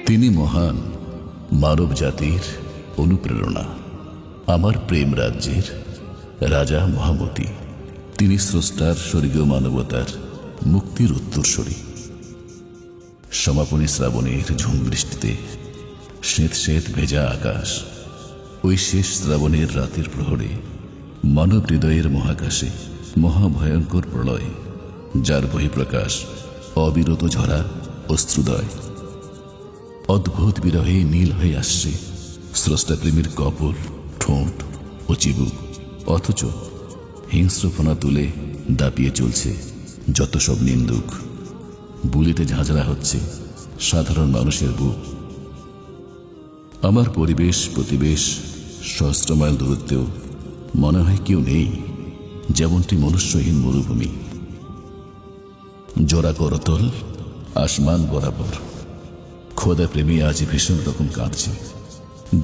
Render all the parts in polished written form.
তিনি মহান মানব জাতির অনুপ্রেরণা, আমার প্রেম রাজ্যের রাজা মহামতি। তিনি স্রষ্টার স্বর্গীয় মানবতার মুক্তির উত্তরসূরি। সমাপনী শ্রাবণের ঝুম বৃষ্টিতে শ্বেত শ্বেত ভেজা আকাশ, ওই শেষ শ্রাবণের রাতের প্রহরে মানব হৃদয়ের মহাকাশে মহাভয়ঙ্কর প্রলয়, যার বহিঃপ্রকাশ অবিরত ঝরা অশ্রুদয়। অদ্ভুত বিরহে নীল হয়ে আসছে স্রষ্টাপ্রেমীর কপল, ঠোঁট ও চিবুক, অথচ হিংস্রফনা তুলে দাপিয়ে চলছে যত সব নিন্দুক। বুলিতে ঝাঁঝরা হচ্ছে সাধারণ মানুষের বুক। আমার পরিবেশ প্রতিবেশ সহস্র মাইল দূরত্বেও মনে হয় কেউ নেই, যেমনটি মনুষ্যহীন মরুভূমি। জোড়া করতল আসমান বরাবর খোদা প্রেমী আজ ভীষণ রকম কাঁদছে,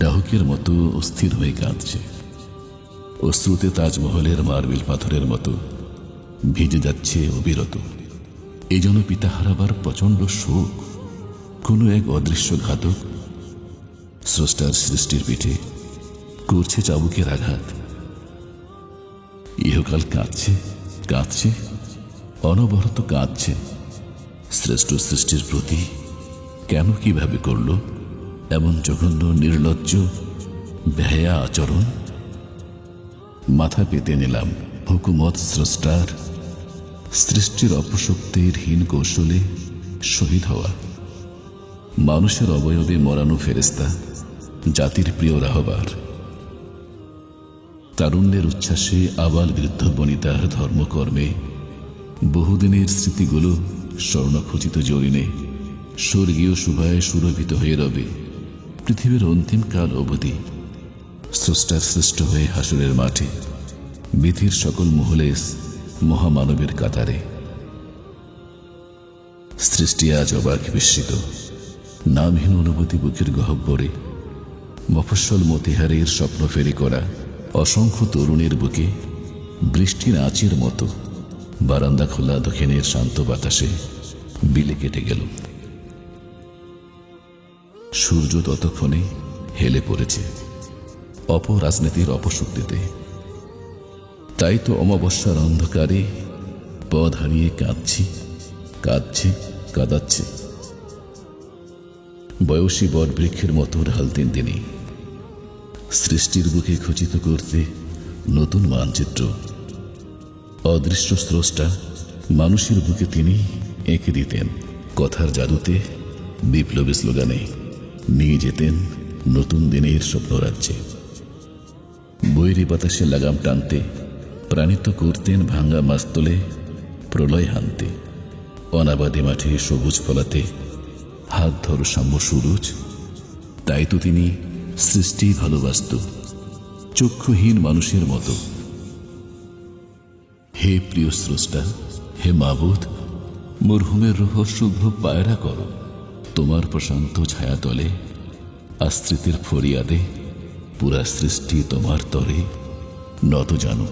ডাহুকের মতো অস্থির হয়ে কাঁদছে। অশ্রুতে তাজমহলের মার্বেল পাথরের মতো ভিজে যাচ্ছে অবিরত। এই যেন পিতা হারাবার প্রচণ্ড শোক। কোনো এক অদৃশ্য ঘাতক স্রষ্টার সৃষ্টির পিঠে করছে চাবুকের আঘাত। ইহকাল কাঁদছে কাঁদছে অনবরত কাঁদছে। শ্রেষ্ঠ সৃষ্টির প্রতি কেন কিভাবে করল এমন জঘন্য নির্লজ্জ বেহায়া আচরণ? মাথা পেতে নিলাম হুকুমত স্রষ্টার, সৃষ্টির অপশক্তির হীন কৌশলে শহীদ হওয়া। মানুষের অবয়বে মরানো ফেরেস্তা জাতির প্রিয় রাহবার। তারুণ্যের উচ্ছ্বাসে আবাল বৃদ্ধ বনিতার ধর্মকর্মে বহুদিনের স্মৃতিগুলো স্বর্ণখচিত জরিনে স্বর্গীয় শুভায় সুরভিত হয়ে রবে পৃথিবীর অন্তিম কাল অবধি। স্রষ্টার সৃষ্ট হয়ে হাসরের মাঠে বিধির সকল মহলে মহামানবের কাতারে। সৃষ্টি আজ অবাক বিস্মিত, নামহীন অনুভূতি বুকের গহ্বরে। মফস্বল মতিহারের স্বপ্ন ফেরি করা অসংখ্য তরুণের বুকে বৃষ্টির আঁচির মতো বারান্দা খোলা দক্ষিণের শান্ত বাতাসে বিলে কেটে গেল। সূর্য ততক্ষণে হেলে পড়েছে অপরাজনীতির অপশক্তিতে। তাই তো অমাবস্যার অন্ধকারে পথ হারিয়ে কাঁদছে কাঁদাচ্ছে। বয়সী বট বৃক্ষের মতো ঢালতেন তিনি, সৃষ্টির বুকে খচিত করতে নতুন মানচিত্র। অদৃশ্য স্রষ্টা মানুষের বুকে তিনি এঁকে দিতেন কথার জাদুতে, বিপ্লবী স্লোগানে নিয়ে যেতেন নতুন দিনের স্বপ্নরাজ্যে। বৈরী বাতাসে লাগাম টানতে প্রাণিত করতেন ভাঙ্গা মাস্তলে প্রলয় হানতে। অনাবাদী মাঠে সবুজ ফলাতে হাত ধরো সাম্য সুরুজ। তাই তো তিনি সৃষ্টি ভালোবাসত চক্ষুহীন মানুষের মতো। হে প্রিয় স্রষ্টা, হে মাবুদ, মরহুমের রূহ শুভ্র পায়রা করো তোমার প্রশান্ত ছায়াতলে। আশ্রিতের ফরিয়াদে পুরা সৃষ্টি তোমার তরে নত জানো।